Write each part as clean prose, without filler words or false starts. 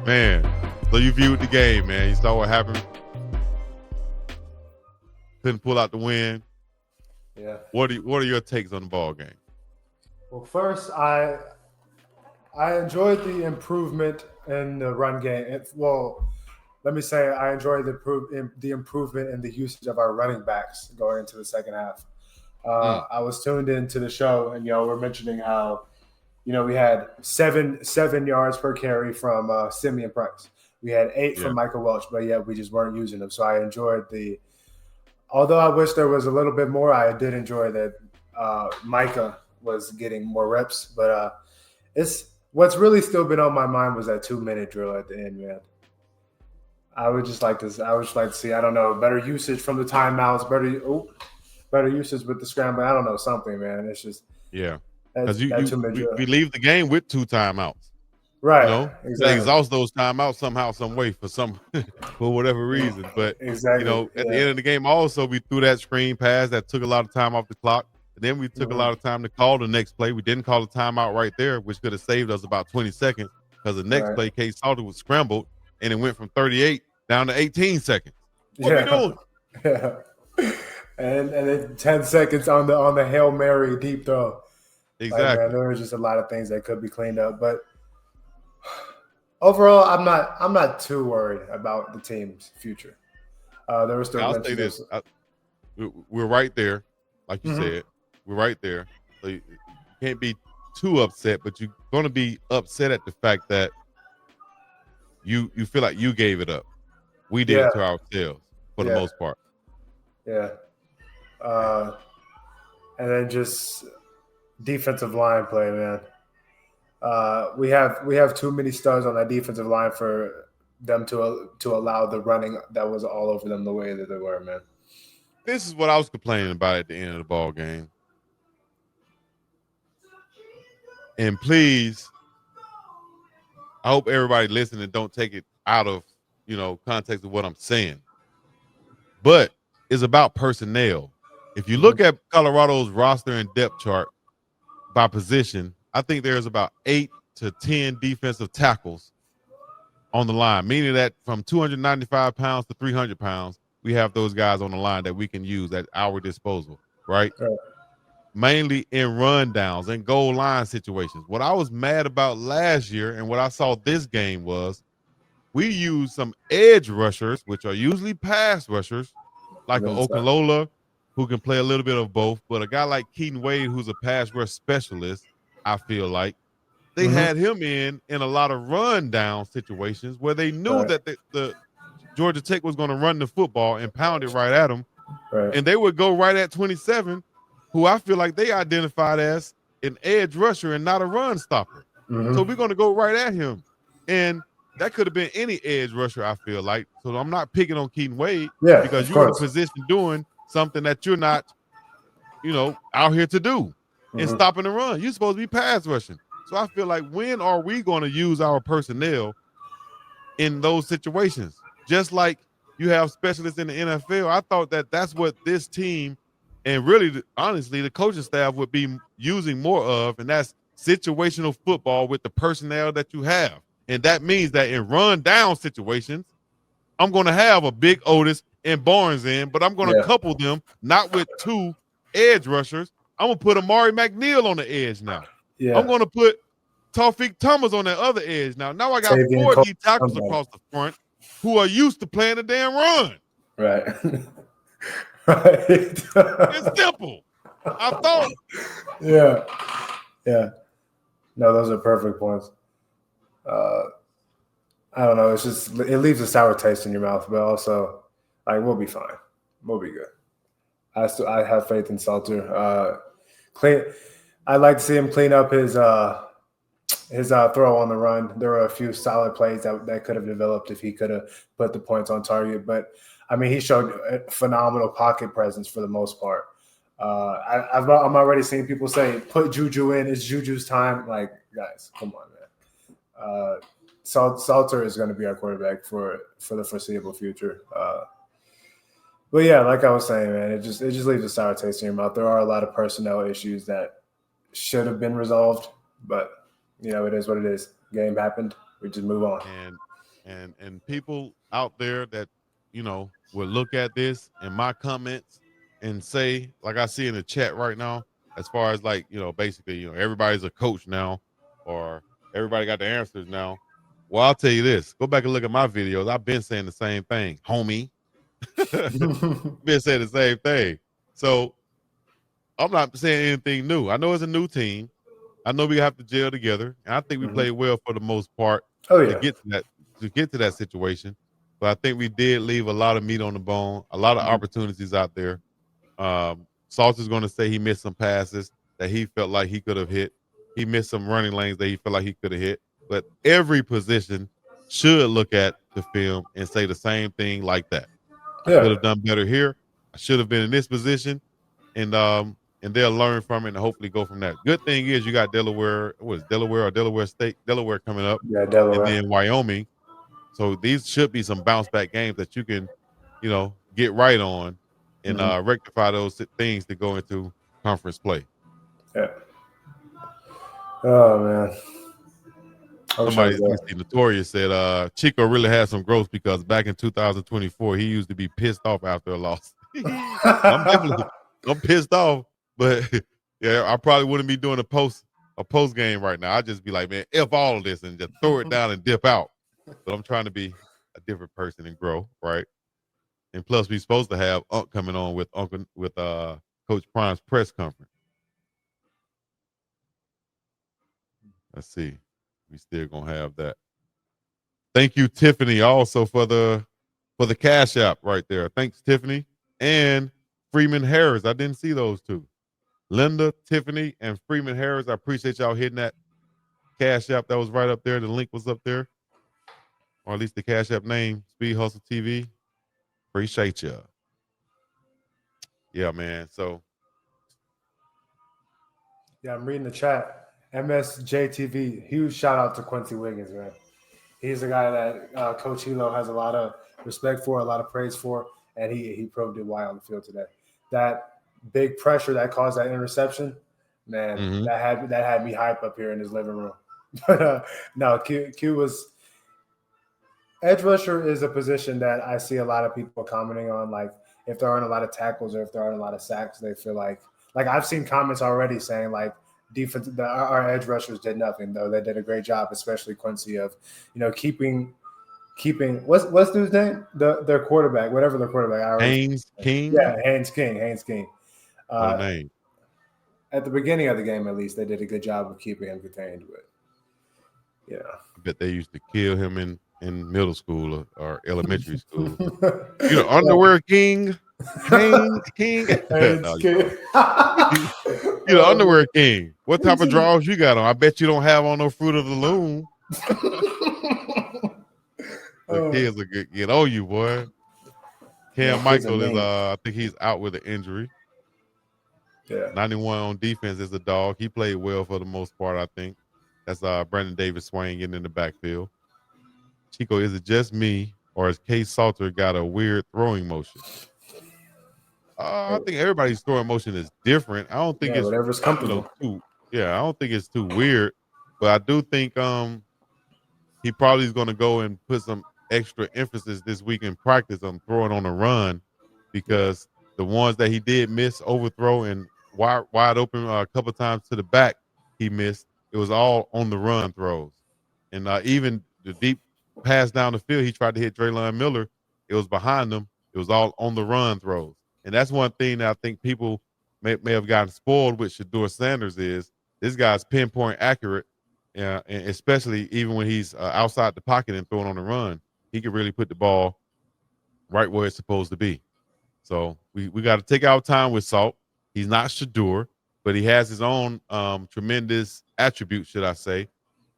Man, so you viewed the game, man. You saw what happened. Couldn't pull out the win. Yeah. What are your takes on the ball game? Well, first, I enjoyed the improvement in the run game. Let me say I enjoyed the improvement in the usage of our running backs going into the second half. I was tuned into the show, and we're mentioning how we had seven yards per carry from Simeon Price. We had 8 from Michael Welch, but yet we just weren't using them. So I enjoyed although I wish there was a little bit more, I did enjoy that Micah was getting more reps. But what's really still been on my mind was that 2-minute drill at the end, man. I would just like to see, I don't know, better usage from the timeouts, better usage with the scramble. I don't know, something, man. It's just because we leave the game with 2 timeouts, right? They exhaust those timeouts somehow, some way for whatever reason. But exactly, at the end of the game, also we threw that screen pass that took a lot of time off the clock. And then we took a lot of time to call the next play. We didn't call a timeout right there, which could have saved us about 20 seconds because the next play, Case Salter was scrambled and it went from 38 down to 18 seconds. What we doing? Yeah. And then 10 seconds on the Hail Mary deep throw. Exactly. Like, man, there was just a lot of things that could be cleaned up. But overall, I'm not too worried about the team's future. There was still. I'll say this: we're right there, like you said. We're right there. So you can't be too upset, but you're going to be upset at the fact that you feel like you gave it up. We did it to ourselves for the most part. Yeah. And then just defensive line play, man. We have too many studs on that defensive line for them to allow the running that was all over them the way that they were, man. This is what I was complaining about at the end of the ball game. And please, I hope everybody listening don't take it out of context of what I'm saying. But it's about personnel. If you look at Colorado's roster and depth chart by position, I think there's about 8 to 10 defensive tackles on the line, meaning that from 295 pounds to 300 pounds, we have those guys on the line that we can use at our disposal, right? Mainly in run downs and goal line situations. What I was mad about last year and what I saw this game was we used some edge rushers, which are usually pass rushers, like an Okunlola, who can play a little bit of both, but a guy like Keaton Wade, who's a pass rush specialist, I feel like they had him in a lot of run down situations where they knew that the Georgia Tech was going to run the football and pound it right at them, and they would go right at 27, who I feel like they identified as an edge rusher and not a run stopper. So we're going to go right at him, and that could have been any edge rusher, I feel like. So I'm not picking on Keaton Wade because you're in a position doing something that you're not, out here to do and stopping the run. You're supposed to be pass rushing. So I feel like when are we going to use our personnel in those situations? Just like you have specialists in the NFL, I thought that that's what this team and really, honestly, the coaching staff would be using more of, and that's situational football with the personnel that you have. And that means that in run down situations, I'm going to have a big Otis and Barnes in, but I'm going to couple them not with 2 edge rushers. I'm going to put Amari McNeil on the edge now. I'm going to put Tawfiq Thomas on the other edge now. Now I got 4 D tackles across the front who are used to playing the damn run. Right. It's simple. I thought. Yeah. No, those are perfect points. I don't know. It's just it leaves a sour taste in your mouth, but also, like, we'll be fine. We'll be good. I have faith in Salter. I'd like to see him clean up his throw on the run. There were a few solid plays that could have developed if he could have put the points on target. But I mean, he showed a phenomenal pocket presence for the most part. I'm already seeing people say, "Put Juju in. It's Juju's time." Like, guys, come on, man. Salter is going to be our quarterback for the foreseeable future. But yeah, like I was saying, man, it just leaves a sour taste in your mouth. There are a lot of personnel issues that should have been resolved, but it is what it is. Game happened. We just move on. And And people out there that would look at this and my comments and say, like I see in the chat right now, as far as like basically everybody's a coach now, or everybody got the answers now. Well, I'll tell you this: go back and look at my videos. I've been saying the same thing, homie. Been saying the same thing. So I'm not saying anything new. I know it's a new team. I know we have to gel together, and I think we played well for the most part Oh to yeah. get to that situation. But I think we did leave a lot of meat on the bone, a lot of opportunities out there. Salter's going to say he missed some passes that he felt like he could have hit. He missed some running lanes that he felt like he could have hit. But every position should look at the film and say the same thing like that. I could Yeah. have done better here. I should have been in this position, and they'll learn from it and hopefully go from that. Good thing is you got Delaware. What is Delaware or Delaware State? Delaware coming up, Yeah, and Delaware. then Wyoming. So these should be some bounce back games that you can, get right on and rectify those things to go into conference play. Yeah. Oh man. I wish I Somebody, was let me there. see, Notorious said, Chico really had some growth because back in 2024, he used to be pissed off after a loss. I'm definitely, I'm pissed off, but yeah, I probably wouldn't be doing a post game right now. I'd just be like, man, F all of this and just throw it down and dip out. But I'm trying to be a different person and grow, right? And plus, we're supposed to have Unc coming on with Coach Prime's press conference. Let's see. We still gonna have that. Thank you, Tiffany, also for the cash app right there. Thanks, Tiffany. And Freeman Harris. I didn't see those two. Linda, Tiffany, and Freeman Harris. I appreciate y'all hitting that cash app. That was right up there. The link was up there. Or at least the cash app name, Speed Hustle TV. Appreciate you. Yeah, man. So Yeah, I'm reading the chat. MSJTV, huge shout out to Quincy Wiggins, man. He's a guy that Coach Hilo has a lot of respect for, a lot of praise for, and he proved it why on the field today. That big pressure that caused that interception, man, mhm. that had me hype up here in his living room. But no, Q was edge rusher is a position that I see a lot of people commenting on. Like if there aren't a lot of tackles or if there aren't a lot of sacks, they feel like I've seen comments already saying like defense our edge rushers did nothing though they did a great job, especially Quincy of keeping what's dude's name their quarterback whatever their quarterback I already Haynes King. yeah Haynes King. What a Uh, name. at the beginning of the game, at least they did a good job of keeping him contained. But yeah. I bet they used to kill him in middle school or elementary school. Yeah. Underwear King, Haynes King. Haynes No, King. you the Oh, underwear king. What type of drawers you got on? I bet you don't have on no Fruit of the Loom. The oh, kids are get on you, boy. yeah, Cam kids are Michael is mean. I think he's out with an injury. Yeah. 91 on defense is a dog. He played well for the most part, I think. That's Brandon Davis Swain getting in the backfield. Chico, is it just me or has Case Salter got a weird throwing motion? I think everybody's throwing motion is different. I don't think Yeah, it's whatever's comfortable. too I don't think it's too weird, but I do think he probably is going to go and put some extra emphasis this week in practice on throwing on the run Yeah. because the ones that he did miss overthrow and wide open a couple times to the back he missed, it was all on the run throws. And even the deep pass down the field he tried to hit Draylon Miller, it was behind him. It was all on the run throws. And that's one thing that I think people may have gotten spoiled with Shedeur Sanders is this guy's pinpoint accurate. Yeah, and especially even when he's outside the pocket and throwing on the run, he can really put the ball right where it's supposed to be. So we got to take our time with Salt. He's not Shedeur, but he has his own tremendous attributes, should I say.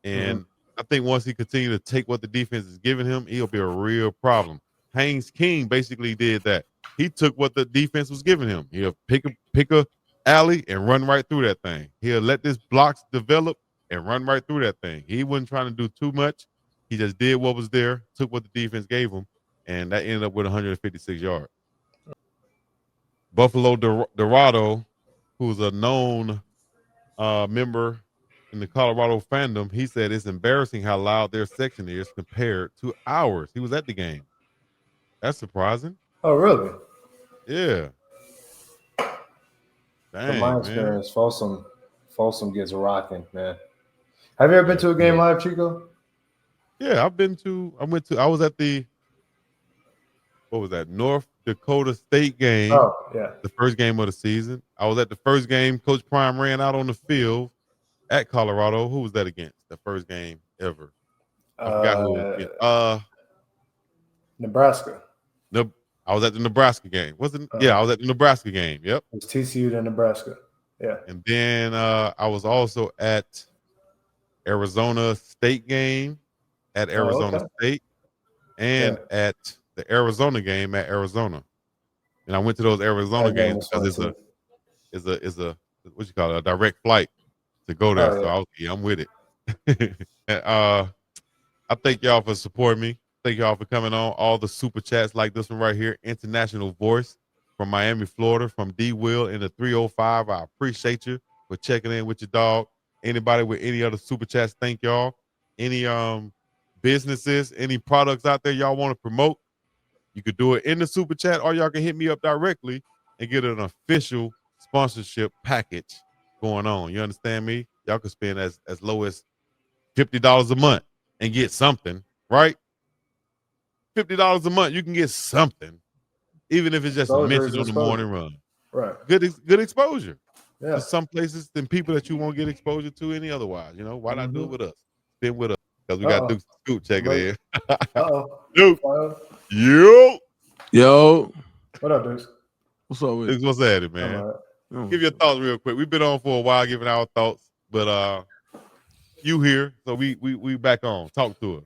Mm-hmm. And I think once he continues to take what the defense is giving him, he'll be a real problem. Haynes King basically did that. He took what the defense was giving him. He'll pick a alley and run right through that thing. He'll let this blocks develop and run right through that thing. He wasn't trying to do too much. He just did what was there, took what the defense gave him, and that ended up with 156 yards. Buffalo Dorado, who's a known member in the Colorado fandom, he said it's embarrassing how loud their section is compared to ours. He was at the game. That's surprising. Oh, really? Yeah. From my Dang, man. experience, Folsom gets rocking, man. Have you ever been Yeah. to a game live, Chico? Yeah, I was at the, what was that, North Dakota State game, Oh, yeah. the first game of the season. I was at the first game Coach Prime ran out on the field at Colorado. Who was that against? The first game ever. I forgot who it was against. Nebraska. No, I was at the Nebraska game. Wasn't Yeah, I was at the Nebraska game. Yep. It was TCU to Nebraska. Yeah. And then I was also at Arizona State game at Oh, Arizona okay. State Yeah. and at the Arizona game at Arizona. And I went to those Arizona That game games was because fun it's too. what you call it, a direct flight to go there. Oh, So yeah. I'm with it. I thank y'all for supporting me. Thank y'all for coming on. All the super chats like this one right here. International Voice from Miami, Florida, from D Will in the 305. I appreciate you for checking in with your dog. Anybody with any other super chats, thank y'all. Any businesses, any products out there y'all want to promote, you could do it in the super chat, or y'all can hit me up directly and get an official sponsorship package going on. You understand me? Y'all can spend as low as $50 a month and get something, right? $50 a month, you can get something, even if it's just a Exposure is mention on the morning exposure. run. Right. Good exposure Yeah. to some places and people that you won't get exposure to any otherwise. You know, why not do it with us? Spend with us because we got Duke Scoop checking in. Duke, Yo. What up, Dukes? What's up with Dukes, what's at it, man? Give your thoughts real quick. We've been on for a while giving our thoughts, but you here, so we back on. Talk to us.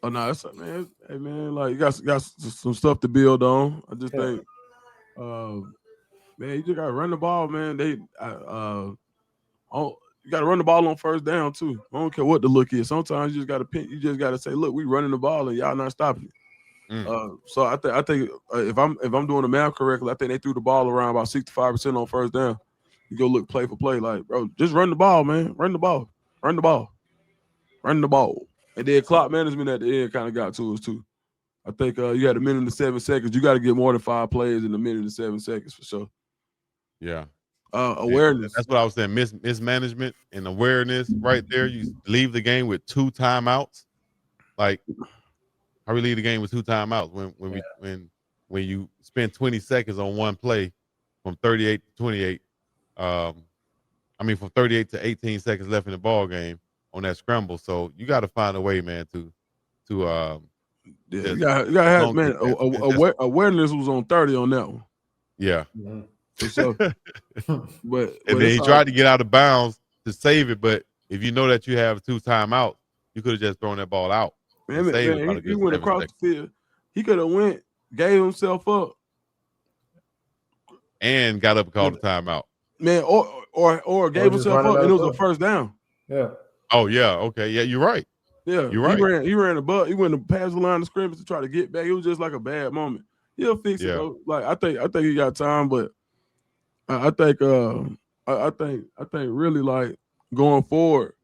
Oh no, that's man. Hey man, like you got some stuff to build on. I just think, man, you just gotta run the ball, man. You gotta run the ball on first down too. I don't care what the look is. Sometimes you just gotta pin. You just gotta say, look, we running the ball and y'all not stopping it. So I think if I'm doing the math correctly, I think they threw the ball around about 65% on first down. You go look play for play, like bro, just run the ball, man. Run the ball. Run the ball. Run the ball. And then clock management at the end kind of got to us too. I think you had a minute and 7 seconds. You got to get more than 5 plays in a minute and 7 seconds for sure. Yeah. Awareness. That's what I was saying. Mismanagement and awareness right there. You leave the game with 2 timeouts. Like, how we leave the game with 2 timeouts when you spend 20 seconds on one play from 38 to 28. From 38 to 18 seconds left in the ball game on that scramble. So you got to find a way, man, to you got to have, man. Awareness was on 30 on that one. Yeah. Mm-hmm. For sure. but and then he tried to get out of bounds to save it, but if you know that you have 2 timeouts, you could have just thrown that ball out. Man, he went across the field. He could have gave himself up, and got up and called a timeout. Man, or gave himself up, and it was a first down. Yeah. Oh yeah. Okay. Yeah, you're right. Yeah, you're right. He ran above. He went past the line of scrimmage to try to get back. It was just like a bad moment. He'll fix it though. Like I think he got time, but I think really like going forward,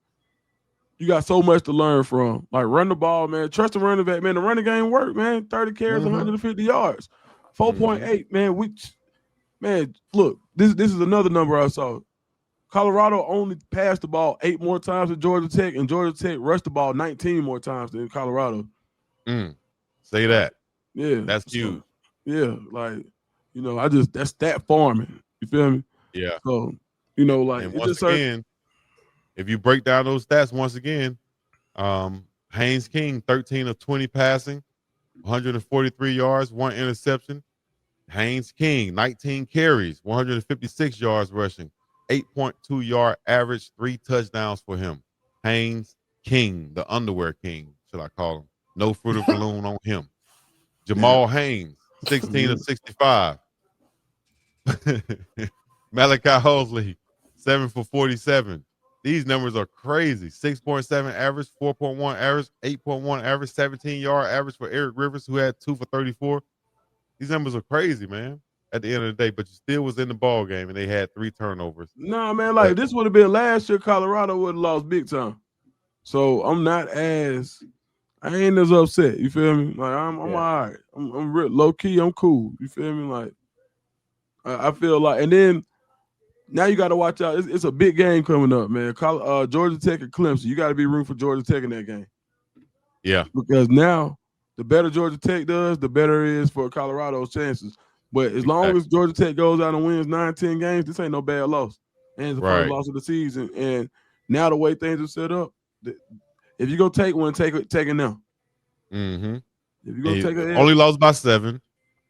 you got so much to learn from. Like run the ball, man. Trust the running back, man. The running game work, man. 30 carries, 150 yards, 4.8, man. Man, look, this is another number I saw. Colorado only passed the ball 8 more times than Georgia Tech, and Georgia Tech rushed the ball 19 more times than Colorado. Say that. Yeah. That's huge. Yeah, like, that's stat farming. You feel me? Yeah. So, like, and once again, if you break down those stats once again, Haynes King, 13 of 20 passing, 143 yards, 1 interception. Haynes King, 19 carries, 156 yards rushing, 8.2 yard average, 3 touchdowns for him. Haynes King, the underwear king, should I call him? No Fruit of the Loom on him. Jamal Haynes, 16 of 65. Malachi Hosley, 7 for 47. These numbers are crazy. 6.7 average, 4.1 average, 8.1 average, 17 yard average for Eric Rivers, who had 2 for 34. These numbers are crazy, man. at the end of the day, but you still was in the ball game, and they had 3 turnovers. No, man, like But- this would have been last year. Colorado would have lost big time. So I ain't as upset. You feel me? Like I'm all right. I'm real low key. I'm cool. You feel me? Like I feel like, and then now you got to watch out. It's a big game coming up, man. Georgia Tech and Clemson. You got to be rooting for Georgia Tech in that game. Yeah, because now the better Georgia Tech does, the better it is for Colorado's chances. But as long as Georgia Tech goes out and wins 9-10 games, this ain't no bad loss. And it's the first loss of the season. And now the way things are set up, if you're gonna take one, take it now. Mm-hmm. If you're gonna take it, only lost by 7.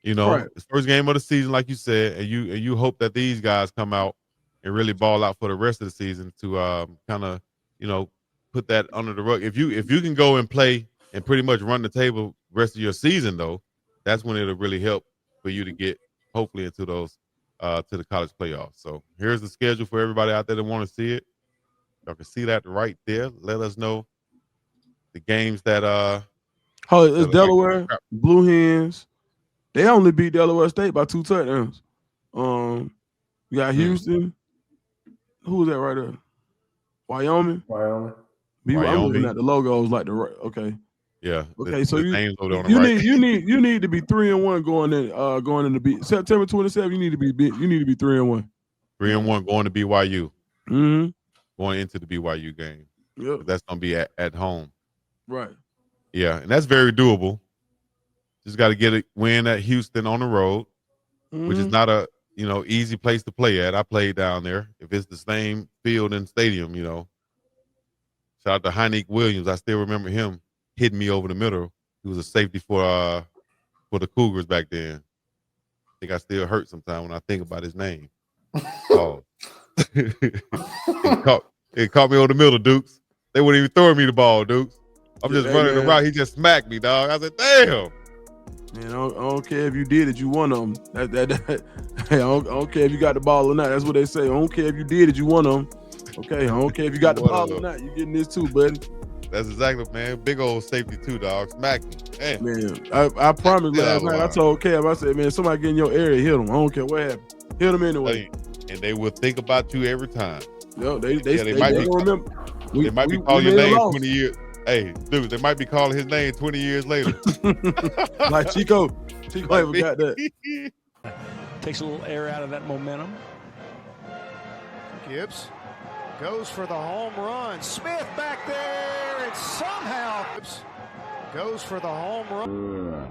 You know, right. It's first game of the season, like you said, and you hope that these guys come out and really ball out for the rest of the season to kind of, you know, put that under the rug. If you can go and play and pretty much run the table rest of your season, though, that's when it'll really help for you to get hopefully into those to the college playoffs. So here's the schedule for everybody out there that want to see it. Y'all can see that right there. Let us know the games that it's Delaware, Blue Hens. They only beat Delaware State by 2 touchdowns. You got Houston. Who was that right there? Wyoming. Wyoming. I'm looking at the logos like the right. Okay. Yeah. Okay. So you need to be 3-1 going into September 27th. You need to be 3-1. 3-1 going to BYU. Mm-hmm. Going into the BYU game. Yep. That's gonna be at home. Right. Yeah, and that's very doable. Just got to win at Houston on the road, which is not a easy place to play at. I played down there. If it's the same field and stadium, shout out to Heineck Williams. I still remember him hitting me over the middle. He was a safety for the Cougars back then. I think I still hurt sometimes when I think about his name. Oh, it caught me over the middle, Dukes. They wouldn't even throw me the ball, Dukes. I'm just running around. He just smacked me, dog. I said, damn. Man, I don't care if you did it, you won them. Hey, I don't care if you got the ball or not. That's what they say. I don't care if you did it, you won them. Okay, I don't care if you got the ball or not. You getting this too, buddy. That's exactly, man. Big old safety too, dog. Smack me. Damn. Man, I promised last night. I told Kev, I said, man, somebody get in your area, hit them. I don't care what happened. Hit them anyway. And they will think about you every time. Yo, they might be remember. They might be calling your name 20 years. Hey, dude, they might be calling his name 20 years later. Like Chico. Chico ever got that. Takes a little air out of that momentum. Gibbs goes for the home run. Smith back there, and somehow goes for the home run.